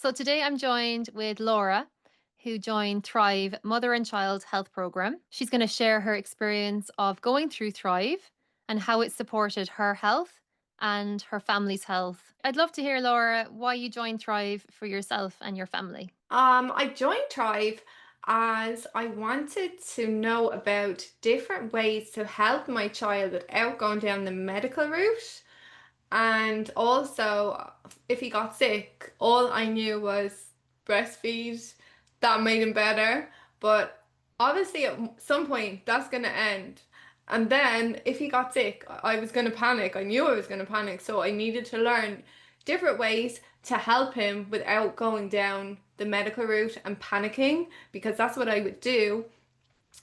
So today I'm joined with Laura, who joined Thrive Mother and Child Health Program. She's going to share her experience of going through Thrive and how it supported her health and her family's health. I'd love to hear, Laura, why you joined Thrive for yourself and your family. I joined Thrive as I wanted to know about different ways to help my child without going down the medical route. And also, if he got sick, all I knew was breastfeed. That made him better. But obviously, at some point, that's going to end. And then, if he got sick, I was going to panic. I knew I was going to panic. So I needed to learn different ways to help him without going down the medical route and panicking, because that's what I would do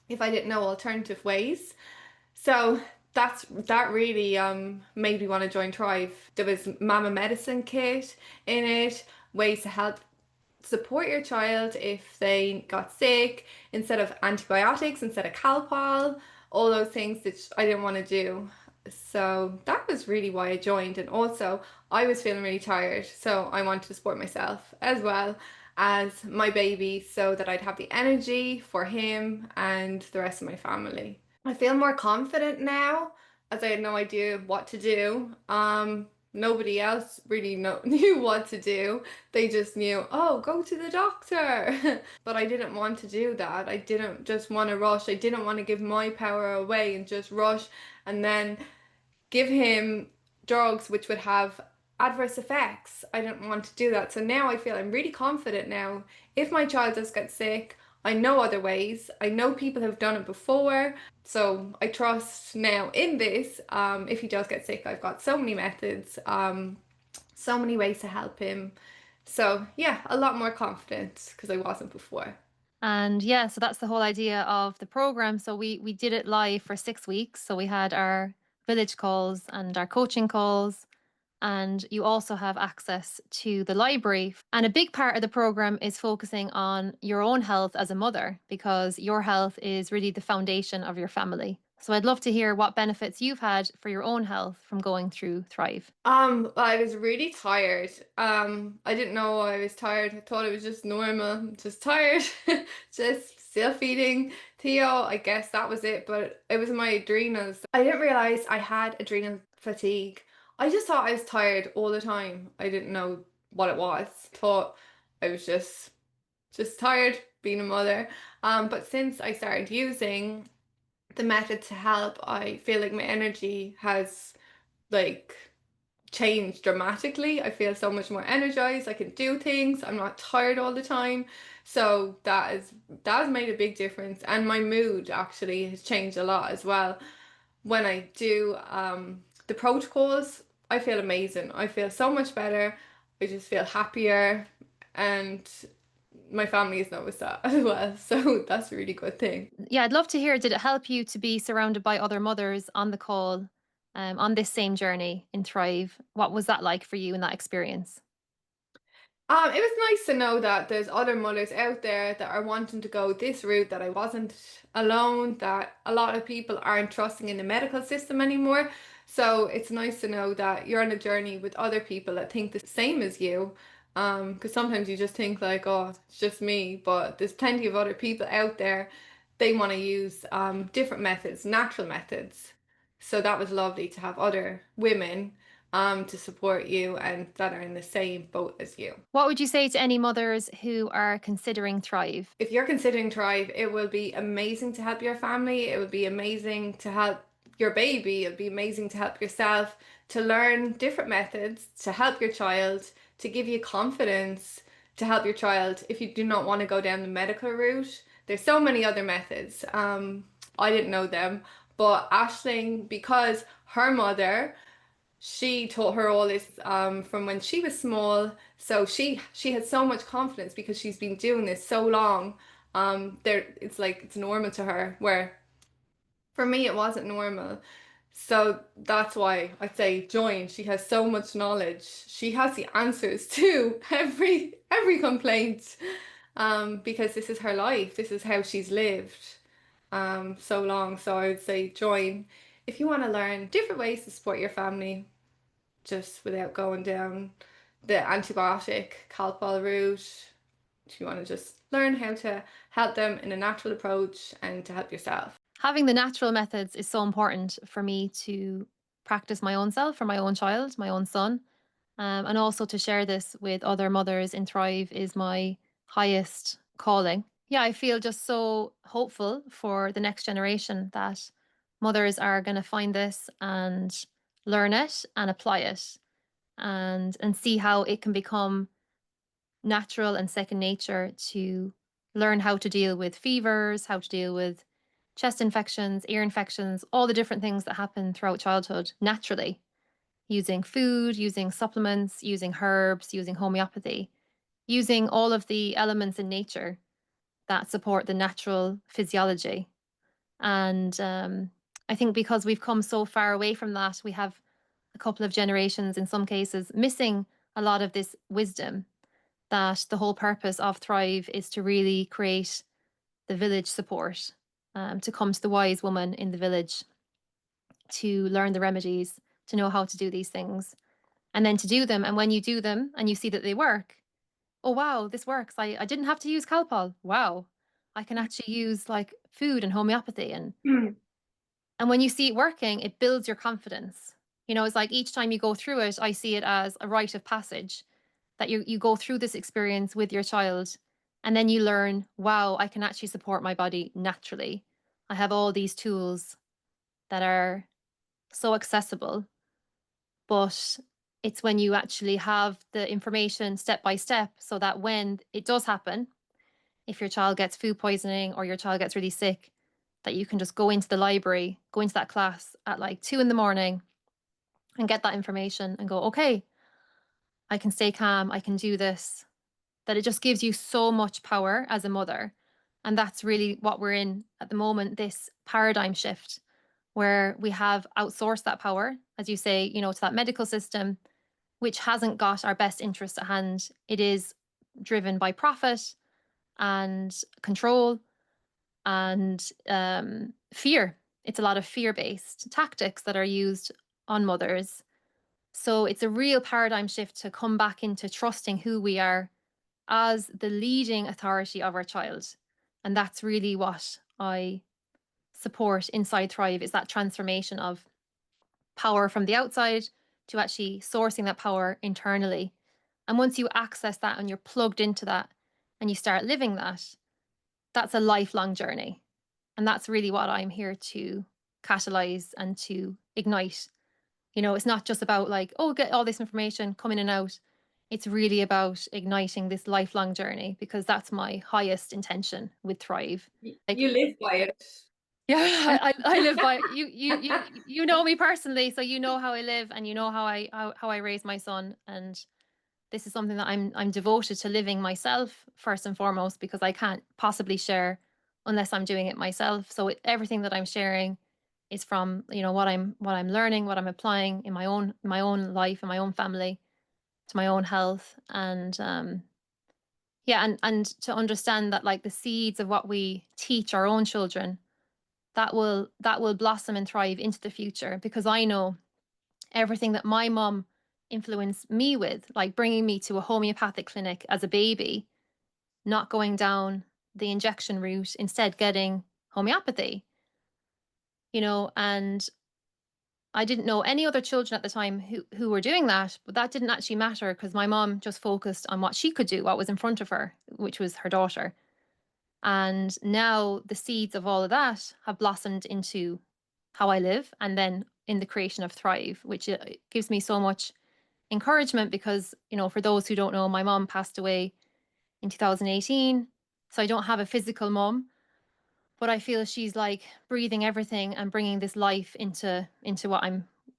if I didn't know alternative ways. So that really made me want to join Thrive. There was Mama Medicine kit in it, ways to help support your child if they got sick, instead of antibiotics, instead of Calpol, all those things that I didn't want to do. So that was really why I joined. And also, I was feeling really tired, so I wanted to support myself as well as my baby so that I'd have the energy for him and the rest of my family. I feel more confident now as I had no idea what to do. Nobody else really knew what to do. They just knew, oh, go to the doctor. But I didn't want to do that. I didn't just want to rush. I didn't want to give my power away and just rush and then give him drugs which would have adverse effects. I didn't want to do that. So now I feel I'm really confident now. If my child does get sick, I know other ways. I know people have done it before. So I trust now in this. If he does get sick, I've got so many methods, so many ways to help him. So yeah, a lot more confident because I wasn't before. And yeah, so that's the whole idea of the program. So we did it live for 6 weeks. So we had our village calls and our coaching calls. And you also have access to the library. And a big part of the program is focusing on your own health as a mother, because your health is really the foundation of your family. So I'd love to hear what benefits you've had for your own health from going through Thrive. I was really tired. I didn't know I was tired. I thought it was just normal, just tired, just still feeding Theo. I guess that was it, but it was my adrenals. I didn't realize I had adrenal fatigue. I just thought I was tired all the time. I didn't know what it was. Thought I was just tired being a mother. But since I started using the method to help, I feel like my energy has like changed dramatically. I feel so much more energized. I can do things. I'm not tired all the time. So that has made a big difference. And my mood actually has changed a lot as well. When I do the protocols, I feel amazing. I feel so much better. I just feel happier, and my family has noticed that as well. So that's a really good thing. Yeah, I'd love to hear, did it help you to be surrounded by other mothers on the call, on this same journey in Thrive? What was that like for you in that experience? It was nice to know that there's other mothers out there that are wanting to go this route, that I wasn't alone, that a lot of people aren't trusting in the medical system anymore. So it's nice to know that you're on a journey with other people that think the same as you. Because sometimes you just think like, oh, it's just me, but there's plenty of other people out there. They want to use different methods, natural methods. So that was lovely to have other women to support you and that are in the same boat as you. What would you say to any mothers who are considering Thrive? If you're considering Thrive, it will be amazing to help your family. It would be amazing to help your baby. It would be amazing to help yourself, to learn different methods to help your child, to give you confidence, to help your child if you do not want to go down the medical route. There's so many other methods. I didn't know them, but Ashling, because her mother, she taught her all this from when she was small. So she had so much confidence because she's been doing this so long. There it's like it's normal to her, where for me it wasn't normal. So that's why I'd say join. She has so much knowledge. She has the answers to every complaint. Because this is her life. This is how she's lived so long. So I would say join if you want to learn different ways to support your family just without going down the antibiotic Calpol route? Do you want to just learn how to help them in a natural approach and to help yourself? Having the natural methods is so important for me to practice my own self for my own child, my own son. And also to share this with other mothers in Thrive is my highest calling. Yeah, I feel just so hopeful for the next generation that mothers are going to find this and learn it and apply it and see how it can become natural and second nature to learn how to deal with fevers, how to deal with chest infections, ear infections, all the different things that happen throughout childhood naturally, using food, using supplements, using herbs, using homeopathy, using all of the elements in nature that support the natural physiology. And I think because we've come so far away from that, we have a couple of generations in some cases missing a lot of this wisdom, that the whole purpose of Thrive is to really create the village support, to come to the wise woman in the village, to learn the remedies, to know how to do these things, and then to do them. And when you do them and you see that they work, oh, wow, this works. I didn't have to use Calpol. Wow. I can actually use like food and homeopathy. And when you see it working, it builds your confidence. It's like each time you go through it, I see it as a rite of passage that you go through this experience with your child and then you learn, wow, I can actually support my body naturally. I have all these tools that are so accessible, but it's when you actually have the information step by step so that when it does happen, if your child gets food poisoning or your child gets really sick, that you can just go into the library, go into that class at like 2 in the morning and get that information and go, okay, I can stay calm, I can do this. That it just gives you so much power as a mother. And that's really what we're in at the moment, this paradigm shift where we have outsourced that power, as you say, to that medical system, which hasn't got our best interest at hand. It is driven by profit and control and fear. It's a lot of fear based tactics that are used on mothers. So it's a real paradigm shift to come back into trusting who we are as the leading authority of our child. And that's really what I support inside Thrive, is that transformation of power from the outside to actually sourcing that power internally. And once you access that and you're plugged into that and you start living that, that's a lifelong journey. And that's really what I'm here to catalyze and to ignite. It's not just about like, oh, get all this information, come in and out. It's really about igniting this lifelong journey because that's my highest intention with Thrive. Like, You live by it. yeah, And I live by you. You know me personally, so you know how I live and you know how I raise my son. And this is something that I'm devoted to living myself first and foremost because I can't possibly share unless I'm doing it myself. So everything that I'm sharing is from what I'm learning, what I'm applying in my own life and my own family to my own health. And yeah, and to understand that like the seeds of what we teach our own children, that will blossom and thrive into the future, because I know everything that my mom influenced me with, like bringing me to a homeopathic clinic as a baby, not going down the injection route, instead getting homeopathy, and I didn't know any other children at the time who were doing that, but that didn't actually matter because my mom just focused on what she could do, what was in front of her, which was her daughter. And now the seeds of all of that have blossomed into how I live and then in the creation of Thrive, which gives me so much encouragement because, for those who don't know, my mom passed away in 2018. So I don't have a physical mom, but I feel she's like breathing everything and bringing this life into what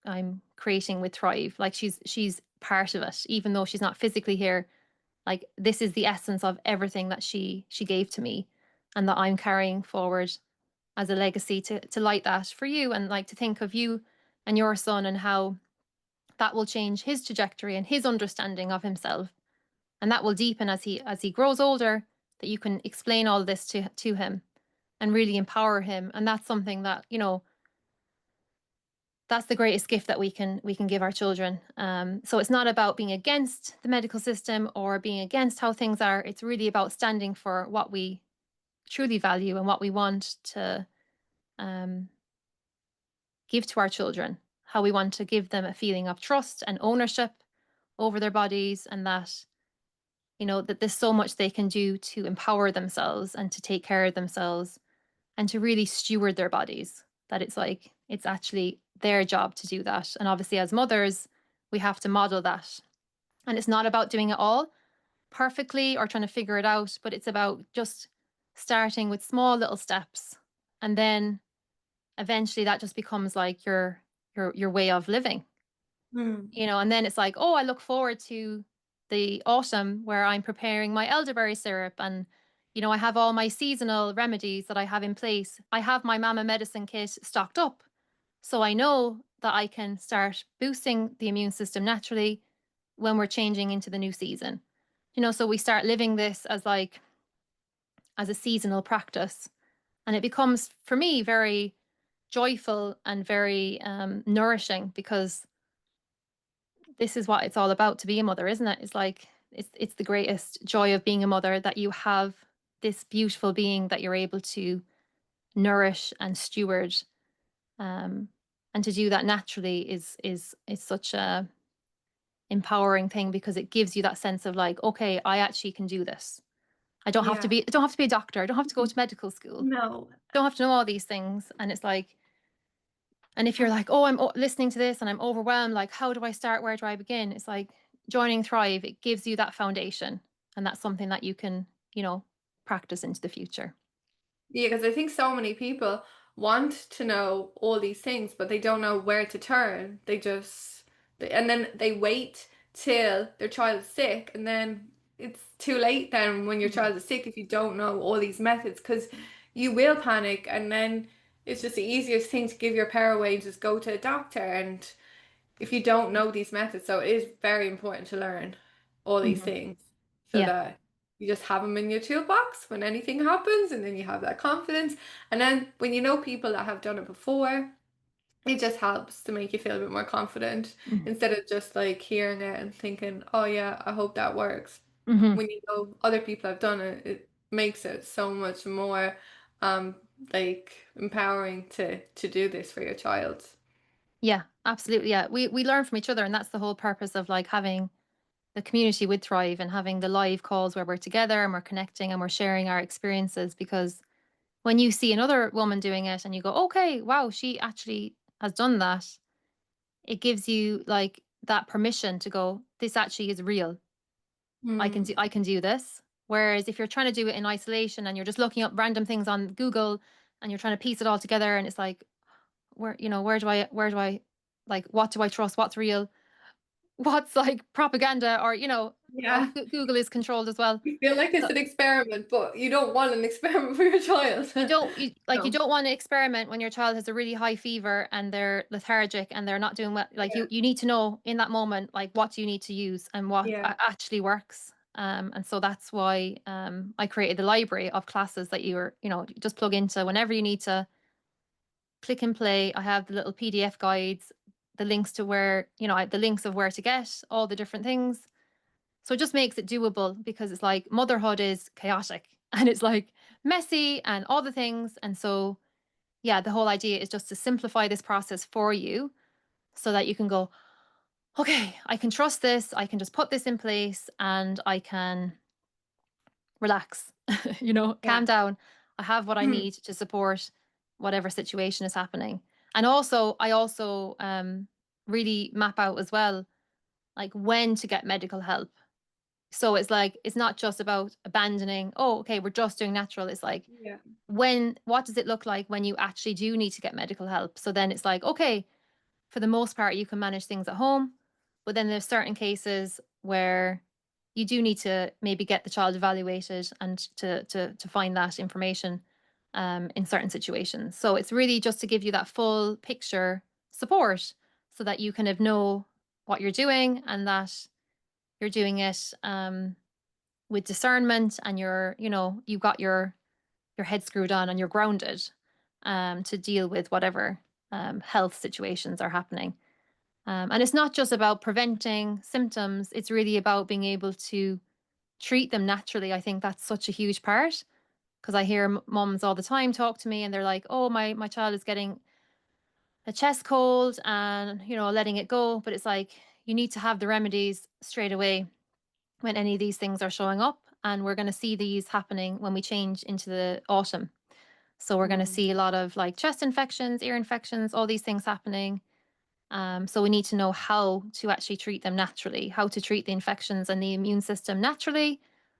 I'm creating with Thrive. Like she's part of it, even though she's not physically here. Like this is the essence of everything that she gave to me, and that I'm carrying forward as a legacy to light that for you, and like to think of you and your son and how that will change his trajectory and his understanding of himself, and that will deepen as he grows older. That you can explain all this to him and really empower him. And that's something that, that's the greatest gift that we can give our children. So it's not about being against the medical system or being against how things are. It's really about standing for what we truly value and what we want to um, give to our children. How we want to give them a feeling of trust and ownership over their bodies, and that that there's so much they can do to empower themselves and to take care of themselves and to really steward their bodies. That it's like it's actually their job to do that. And obviously, as mothers, we have to model that. And it's not about doing it all perfectly or trying to figure it out, but it's about just starting with small little steps. And then eventually that just becomes like your way of living. Mm. And then it's like, oh, I look forward to the autumn where I'm preparing my elderberry syrup, and I have all my seasonal remedies that I have in place. I have my mama medicine kit stocked up. So I know that I can start boosting the immune system naturally when we're changing into the new season. So we start living this as a seasonal practice, and it becomes for me very joyful and very nourishing, because this is what it's all about to be a mother, isn't it? It's like it's the greatest joy of being a mother, that you have this beautiful being that you're able to nourish and steward. Um, and to do that naturally is such a empowering thing, because it gives you that sense of like, okay, I actually can do this. Yeah. I don't have to be a doctor. I don't have to go to medical school. No. Don't have to know all these things. And it's like, and if you're like, oh, listening to this and I'm overwhelmed, like, how do I start? Where do I begin? It's like joining Thrive. It gives you that foundation. And that's something that you can, practice into the future. Yeah, because I think so many people want to know all these things, but they don't know where to turn. And then they wait till their child is sick, and then it's too late then when your Mhm. child is sick if you don't know all these methods, because you will panic, and then it's just the easiest thing to give your power away and just go to a doctor. And if you don't know these methods, so it is very important to learn all these Mhm. things so Yeah. that you just have them in your toolbox when anything happens, and then you have that confidence. And then when you know people that have done it before, it just helps to make you feel a bit more confident Mhm. instead of just like hearing it and thinking, oh yeah, I hope that works. Mhm. When you know other people have done it, it makes it so much more um like empowering to do this for your child. Yeah, absolutely. Yeah. We learn from each other, and that's the whole purpose of like having the community with Thrive and having the live calls where we're together and we're connecting and we're sharing our experiences. Because when you see another woman doing it and you go, okay, wow, she actually has done that, it gives you like that permission to go, this actually is real. Hmm. I can do this. Whereas if you're trying to do it in isolation and you're just looking up random things on Google and you're trying to piece it all together, and it's like, where do I like, what do I trust? What's real? What's like propaganda? Or, Yeah. Google is controlled as well. You feel like it's So an experiment, but you don't want an experiment for your child. you No. don't want to experiment when your child has a really high fever and they're lethargic and they're not doing well. Like, Yeah. you need to know in that moment, like, what do you need to use and what Yeah. actually works. And so that's why I created the library of classes that just plug into whenever you need to click and play. I have the little PDF guides, the links to where, the links of where to get all the different things. So it just makes it doable, because it's like motherhood is chaotic and it's like messy and all the things. And so, yeah, the whole idea is just to simplify this process for you so that you can go, okay, I can trust this. I can just put this in place and I can relax, Yeah. calm down. I have what I need to support whatever situation is happening. And also, I also really map out as well, like when to get medical help. So it's like, it's not just about abandoning, oh, okay, we're just doing natural. It's like, Yeah. what does it look like when you actually do need to get medical help? So then it's like, okay, for the most part, you can manage things at home. But then there's certain cases where you do need to maybe get the child evaluated and to find that information in certain situations. So it's really just to give you that full picture support, so that you kind of know what you're doing, and that you're doing it with discernment, and you've got your head screwed on and you're grounded to deal with whatever. health situations are happening. And it's not just about preventing symptoms, it's really about being able to treat them naturally. I think that's such a huge part because I hear mums all the time talk to me and they're like, "Oh, my child is getting a chest cold and, letting it go." But it's like you need to have the remedies straight away when any of these things are showing up. And we're going to see these happening when we change into the autumn. So we're going to Mm. see a lot of like chest infections, ear infections, all these things happening. So we need to know how to actually treat them naturally, how to treat the infections and the immune system naturally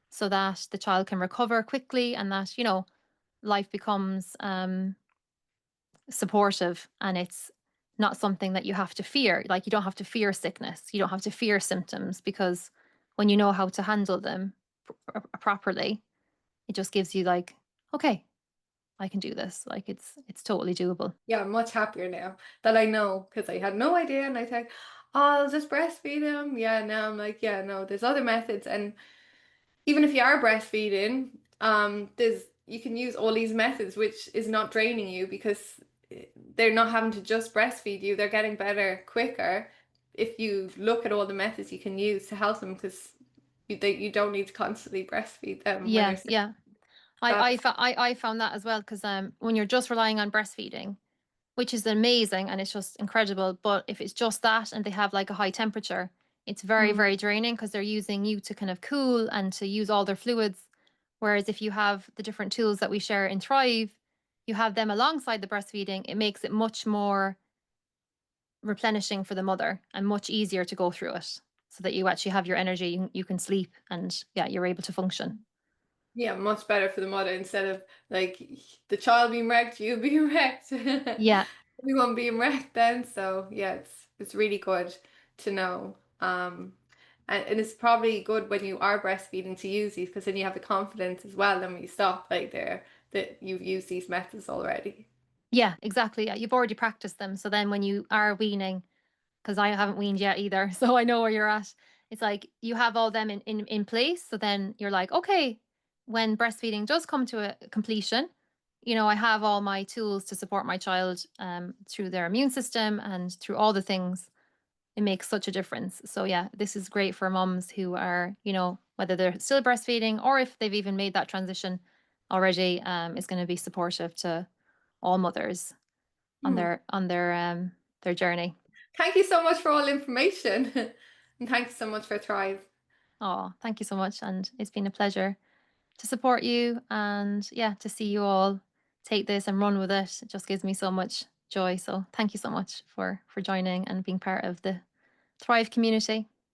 so that the child can recover quickly and that, life becomes supportive and it's not something that you have to fear. Like you don't have to fear sickness, you don't have to fear symptoms because when you know how to handle them properly, it just gives you like, okay, I can do this. Like it's totally doable. Yeah, I'm much happier now that I know because I had no idea and I think, oh, I'll just breastfeed him. Yeah, now I'm like, yeah, no, there's other methods. And even if you are breastfeeding, there's you can use all these methods, which is not draining you because they're not having to just breastfeed you. They're getting better quicker if you look at all the methods you can use to help them because you don't need to constantly breastfeed them when they're Yeah, sick. yeah. That's I found that as well because when you're just relying on breastfeeding, which is amazing and it's just incredible, but if it's just that and they have like a high temperature, it's very, mm, very draining because they're using you to kind of cool and to use all their fluids. Whereas if you have the different tools that we share in Thrive, you have them alongside the breastfeeding, it makes it much more replenishing for the mother and much easier to go through it so that you actually have your energy, you can sleep, and yeah, you're able to function. yeah, much better for the mother instead of like the child being wrecked, you being wrecked, Yeah. everyone being wrecked then. So yeah, it's really good to know. And it's probably good when you are breastfeeding to use these because then you have the confidence as well. Then when you stop, like there, that you've used these methods already. Yeah, exactly. Yeah, you've already practiced them. So then when you are weaning, because I haven't weaned yet either, so I know where you're at. It's like you have all them in place. So then you're like, okay, when breastfeeding does come to a completion, I have all my tools to support my child through their immune system and through all the things. It makes such a difference. So yeah, this is great for moms who are, whether they're still breastfeeding or if they've even made that transition already, is going to be supportive to all mothers on Hmm. their journey. Thank you so much for all the information, and thanks so much for Thrive. Oh, thank you so much. And it's been a pleasure to support you and yeah, to see you all take this and run with it. It just gives me so much joy. So thank you so much for joining and being part of the Thrive community.